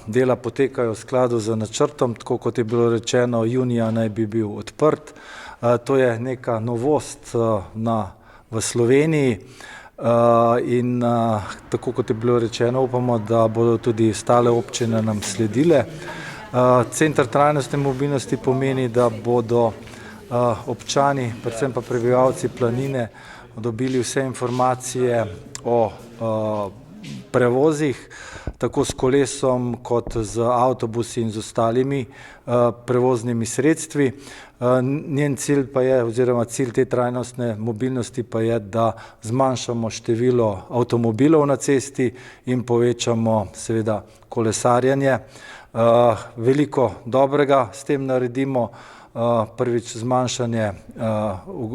Dela potekajo v skladu z načrtom, tako kot je bilo rečeno, junija naj bi bil odprt. To je neka novost v Sloveniji in tako kot je bilo rečeno, upamo, da bodo tudi ostale občine nam sledile. Center trajnostne mobilnosti pomeni, da bodo občani, predvsem pa prebivalci Planine, dobili vse informacije o prevozih, tako s kolesom kot z avtobusi in z ostalimi prevoznimi sredstvi. Njen cilj pa je, oziroma cilj te trajnostne mobilnosti pa je, da zmanjšamo število avtomobilov na cesti in povečamo seveda kolesarjenje. Veliko dobrega s tem naredimo, prvič zmanjšanje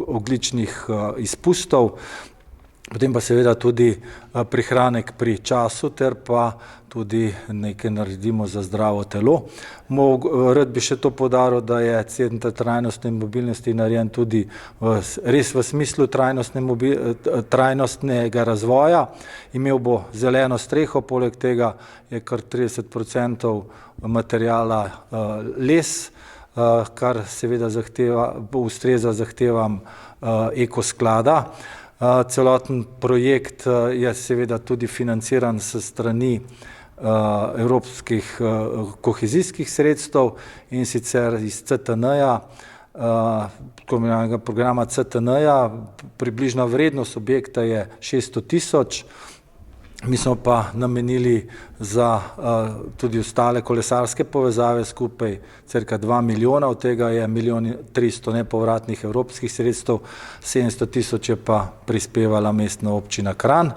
ogljičnih izpustov, potem pa seveda tudi prihranek pri času ter pa tudi nekaj naredimo za zdravo telo. Rad bi še to poudaril, da je Center trajnostne mobilnosti narejen tudi res v smislu trajnostnega razvoja. Imel bo zeleno streho, poleg tega je kar 30% materiala les, kar seveda ustreza zahtevam ekosklada. Celoten projekt je seveda tudi financiran s strani evropskih kohezijskih sredstev in sicer iz CTN-ja, programa CTN-ja. Približna vrednost objekta je 600 tisoč. Mi smo pa namenili za tudi ostale kolesarske povezave skupaj cirka 2 milijona, od tega je 1,3 nepovratnih evropskih sredstev, 700 tisoč je pa prispevala mestna občina Kranj.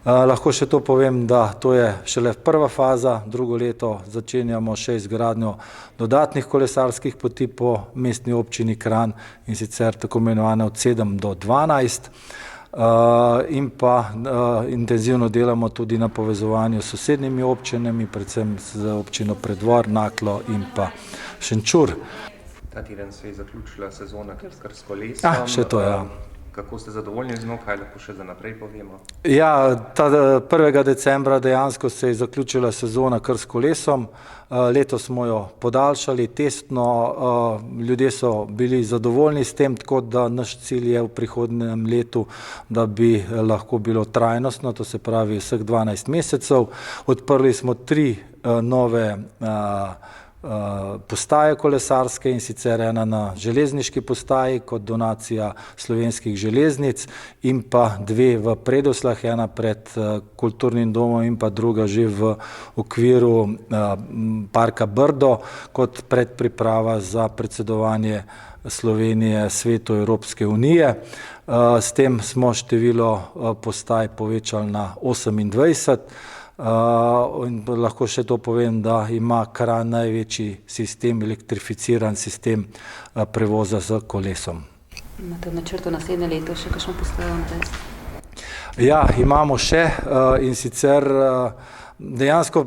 Lahko še to povem, da to je šele prva faza, drugo leto začenjamo še izgradnjo dodatnih kolesarskih poti po mestni občini Kranj in sicer tako imenovane od 7 do 12. In pa intenzivno delamo tudi na povezovanju s sosednjimi občinami, predvsem z občino Preddvor, Naklo in pa Šenčur. Ta teden se je zaključila sezona s kolesom. Še to, ja. Kako ste zadovoljni z njo, kaj lahko še za naprej povemo? Ja, 1. decembra dejansko se je zaključila sezona kar s kolesom. Letos smo jo podaljšali testno, ljudje so bili zadovoljni s tem, tako da naš cilj je v prihodnjem letu, da bi lahko bilo trajnostno, to se pravi vseh 12 mesecev. Odprli smo 3 nove postaje kolesarske, in sicer ena na železniški postaji kot donacija Slovenskih železnic in pa 2 v Predosljah, ena pred kulturnim domom in pa druga že v okviru parka Brdo kot predpriprava za predsedovanje Slovenije Svetu Evropske unije. S tem smo število postaj povečali na 28. In lahko še to povem, da ima Kranj največji sistem, elektrificiran sistem prevoza z kolesom. Imate v načrtu naslednje leto še kakšno postajo na tej? Ja, imamo še in sicer dejansko,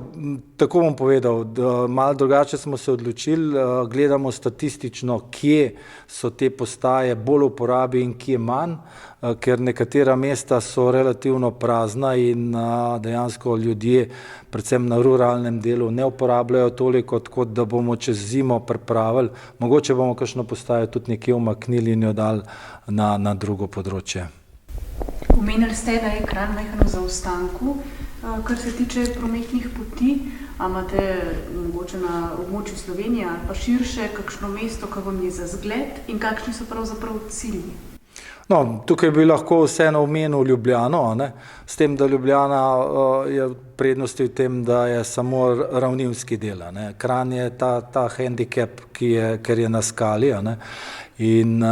tako bom povedal, malo drugače smo se odločili, gledamo statistično, kje so te postaje bolj v uporabi in kje manj, ker nekatera mesta so relativno prazna in dejansko ljudje, predvsem na ruralnem delu, ne uporabljajo toliko, kot da bomo čez zimo pripravili. Mogoče bomo kakšno postajo tudi nekje umaknili in jo dali na drugo področje. Omenili ste, da je Kranj majhen v zaostanku, kar se tiče prometnih poti. A imate mogoče na območju Slovenije ali pa širše kakšno mesto, ki vam je za zgled in kakšni so pravzaprav cilji? No, tukaj bi lahko vseeno omenil Ljubljano, s tem, da Ljubljana je prednosti v tem, da je samo ravninski del. Kranj je ta handicap, ker je na skali in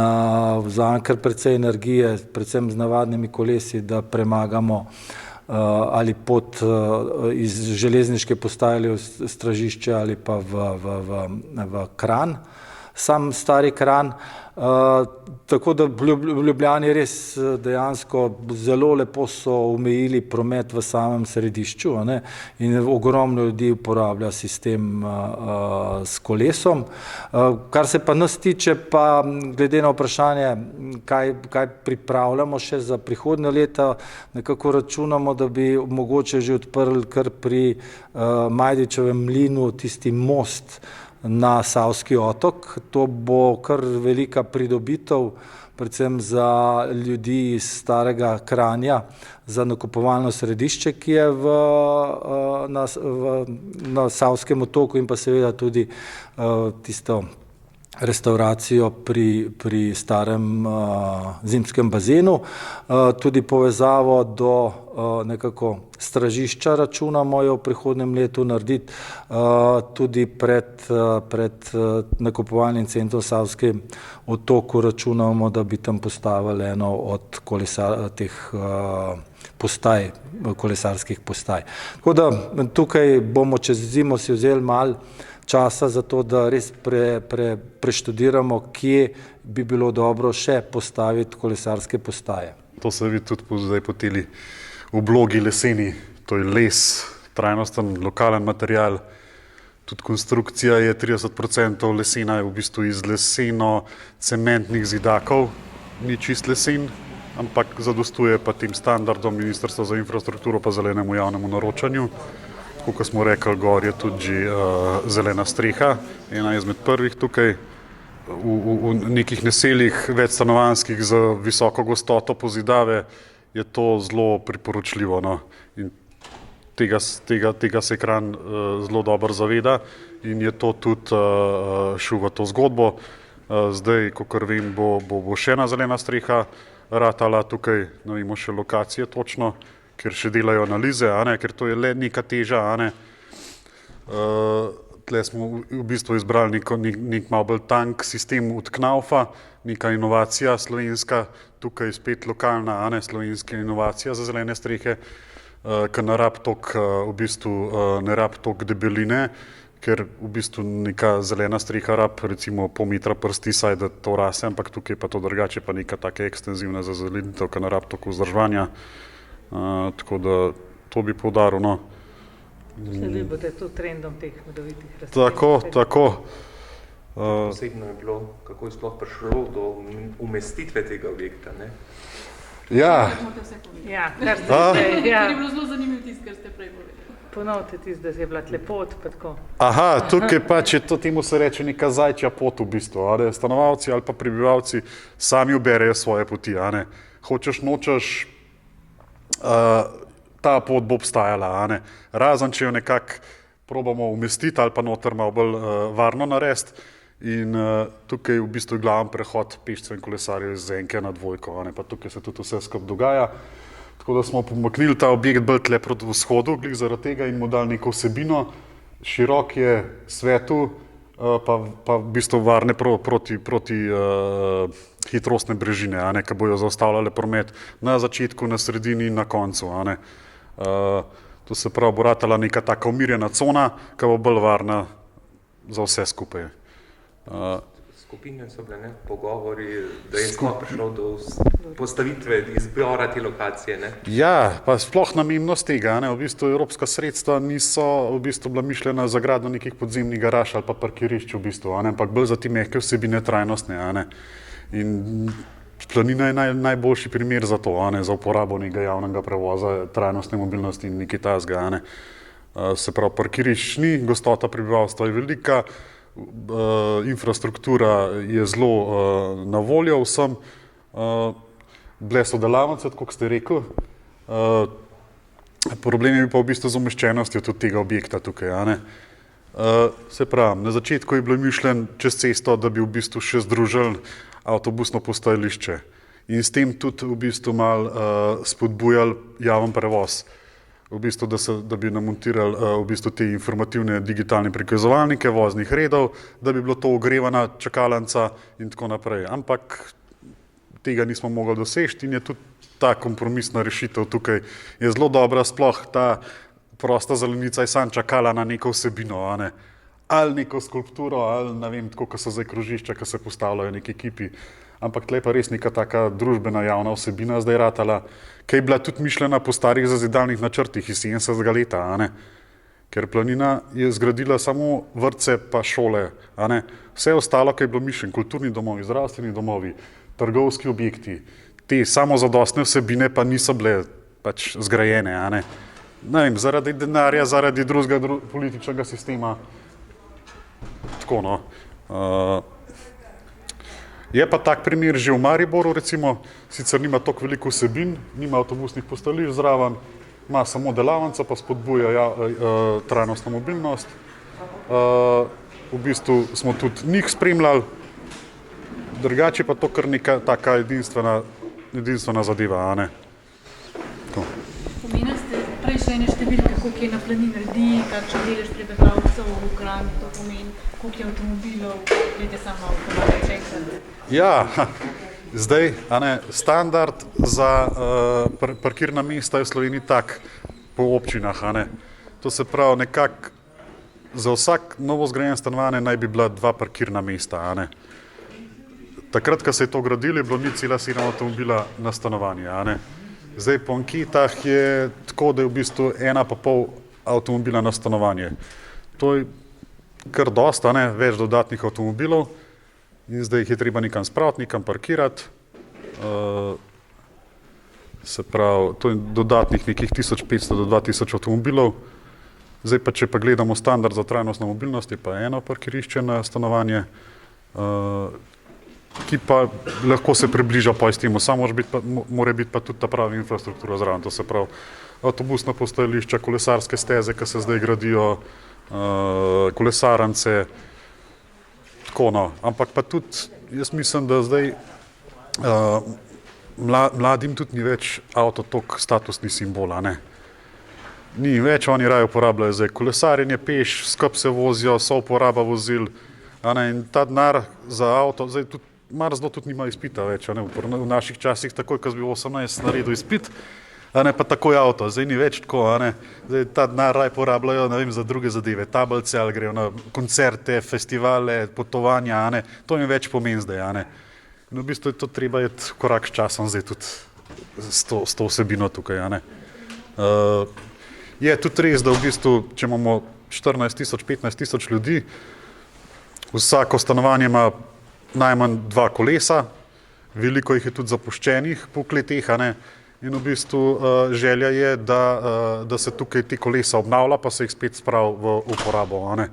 vzame kar precej energije, predvsem z navadnimi kolesi, da premagamo ali pot iz železniške postaje v Stražišče ali pa v Kranj. sam Stari Kranj. Tako da v Ljubljani res dejansko zelo lepo so omejili promet v samem središču, a ne, in ogromno ljudi uporablja sistem s kolesom. Kar se pa nas tiče, pa glede na vprašanje, kaj pripravljamo še za prihodnje leta, nekako računamo, da bi mogoče že odprli kar pri Majdičevem mlinu tisti most na Savski otok. To bo kar velika pridobitev, predvsem za ljudi iz Starega Kranja, za nakupovalno središče, ki je na Savskem otoku, in pa seveda tudi tisto restauracijo pri starem zimskem bazenu. Tudi povezavo do nekako stražišča računamo jo v prihodnjem letu narediti, tudi pred nakupovalnim centrom Savskem otoku računamo, da bi tam postavili eno od teh postaj, kolesarskih postaj. Tako da tukaj bomo čez zimo si vzeli malo časa za to, da res preštudiramo, kje bi bilo dobro še postaviti kolesarske postaje. To se vidi tudi zdaj po teli oblogi leseni, to je les, trajnosten lokalen material, tudi konstrukcija je 30% lesena, je v bistvu iz leseno-cementnih zidakov, ni čist lesen, ampak zadostuje pa tem standardom Ministrstva za infrastrukturo pa zelenemu javnemu naročanju. Kot smo rekli, gor je tudi že zelena streha, ena izmed prvih tukaj. V nekih naseljih večstanovanjskih z visoko gostoto pozidave je to zelo priporočljivo, no. In tega se Kranj zelo dobro zaveda in je to tudi šel v to zgodbo. Zdaj, kakor vem, bo še ena zelena streha ratala tukaj, ne vemo še lokacije točno, ker še delajo analize, ker to je le neka teža. Tle smo v bistvu izbrali nek malo bolj tank sistem od Knaufa, neka inovacija slovenska, tukaj spet lokalna, slovenska inovacija za zelene strehe, ki ne rab toliko debeline, ker v bistvu neka zelena streha rab recimo pol metra prsti, saj da to rase, ampak tukaj pa to drugače, pa neka taka ekstenzivna za zelenitev, ki ne rab toliko vzdrževanja. Tako da to bi poudaril, no. Sledili boste tudi trendom teh medovitih rastlin. Tako. Posebno je bilo, kako je sploh prišlo do umestitve tega objekta, ne? Ja. Kar je bilo zelo zanimivo tisto, kar ste prej povedali. Ponovite tisto, da je bila tle pot, pa tako. Aha, tukaj pa, če to temu se reče neka zajčja pot v bistvu, stanovalci ali pa prebivalci sami uberejo svoje poti, Hočeš, nočeš, ta pot bo obstajala, razen če jo nekako probamo umestiti ali pa noter malo bolj varno narediti. In tukaj v bistvu je glaven prehod pešcev in kolesarjev iz enke na dvojko, pa tukaj se tudi vse skupaj dogaja. Tako da smo pomaknili ta objekt bolj tle proti vzhodu, glih zaradi tega, in mu dali neko vsebino. Širok je, svetu, pa v bistvu varne proti hitrostne brežine, ki bojo zaustavljale promet na začetku, na sredini in na koncu. To se pravi, bo ratala neka taka umirjena cona, ki bo bolj varna za vse skupaj. Skupine so bile, pogovori, da je sploh prišlo do postavitve, izbora te lokacije, ne? Ja, pa sploh namembnost tega, v bistvu evropska sredstva niso v bistvu bila mišljena za gradnjo nekih podzemnih garaž ali pa parkirišč v bistvu, ampak bolj za te mehke vsebine trajnostne, In planina je najboljši primer za to, za uporabo nekega javnega prevoza, trajnostne mobilnosti in nekaj tasga, Se pravi, parkirišč ni, gostota prebivalstva je velika, infrastruktura je zelo na voljo vsem, bile so delavnice, kot ste rekel. Problem je pa v bistvu z umeščenostjo tudi tega objekta tukaj, Se pravi, na začetku je bilo mišljen čez cesto, da bi v bistvu še združili avtobusno postajališče in s tem tudi v bistvu malo spodbujali javen prevoz. V bistvu, da bi namontirali v bistvu te informativne digitalne prikazovalnike voznih redov, da bi bilo to ogrevana čakalnica in tako naprej. Ampak tega nismo mogli doseči in je tudi ta kompromisna rešitev tukaj je zelo dobra, sploh ta prosta zelenica je sam čakala na neko vsebino, ali neko skulpturo, ali ne vem, tako, kot so zdaj krožišča, ki se postavljajo neki ekipi. Ampak tle pa res neka taka družbena javna vsebina zdaj ratala, ki je bila tudi mišljena po starih zazidalnih načrtih iz 70. leta, a ne? Ker Planina je zgradila samo vrtce pa šole, a ne? Vse ostalo, ki je bilo mišljeno, kulturni domovi, zdravstveni domovi, trgovski objekti, te samozadostne vsebine pa niso bile pač zgrajene, a ne? Ne vem, zaradi denarja, zaradi drugega političnega sistema, tako no. Je pa tak primer že v Mariboru, recimo, sicer nima toliko veliko vsebin, nima avtobusnih postajališč zraven, ima samo delavnico, pa spodbuja trajnostno mobilnost. V bistvu smo tudi njih spremljali, drugače pa to kar neka taka edinstvena zadeva, a ne? Tako. Omenili ste prej še ene številke, koliko je na Planini ljudi, kakšen delež prebivalcev v Kranju to pomeni, koliko je avtomobilov, glede samo avtomobil čekati. Ja, zdaj, a ne, standard za parkirna mesta je v Sloveniji tak po občinah, a ne. To se pravi, nekako za vsak novo zgrajen stanovanje naj bi bila 2 parkirna mesta, a ne. Takrat, ko se je to gradilo, je bilo 0,7 avtomobila na stanovanje, a ne. Zdaj po anketah je tako, da je v bistvu 1,5 avtomobila na stanovanje. To je kar dosta, a ne, več dodatnih avtomobilov. In zdaj jih je treba nekam spraviti, nekam parkirati. Se pravi, to je dodatnih nekih 1500 do 2000 avtomobilov. Zdaj pa, če pa gledamo standard za trajnostno mobilnost, je pa 1 parkirišče na stanovanje, ki pa lahko se približa pa s temu, samo mora biti pa tudi ta pravi infrastruktura zraven. To se pravi, avtobusna postajališča, kolesarske steze, ki se zdaj gradijo, kolesarnice, tako no. Ampak pa tudi, jaz mislim, da zdaj mladim tudi ni več avto toliko statusni simbol, a ne. Ni več, oni raje uporabljajo zdaj kolesarjenje, peš, skup se vozijo, so uporaba vozil, a ne, in ta denar za avto, zdaj tudi, marsikdo tudi nima izpita več, a ne, v naših časih takoj, ko bi 18 naredil izpit, a ne, pa takoj avto, zdaj ni več tako, a ne, zdaj ta denar raje porabljajo, ne vem, za druge zadeve, tablice ali grejo na koncerte, festivale, potovanja, a ne, to jim več pomeni zdaj, a ne. In v bistvu je to treba iti korak s časom zdaj tudi s to vsebino tukaj, a ne. Je tudi res, da v bistvu, če imamo 14 000, 15 000 ljudi, vsako stanovanje ima najmanj 2 kolesa, veliko jih je tudi zapuščenih po kleteh, a ne, in v bistvu želja je, da se tukaj te kolesa obnavlja, pa se jih spet spravi v uporabo, a ne.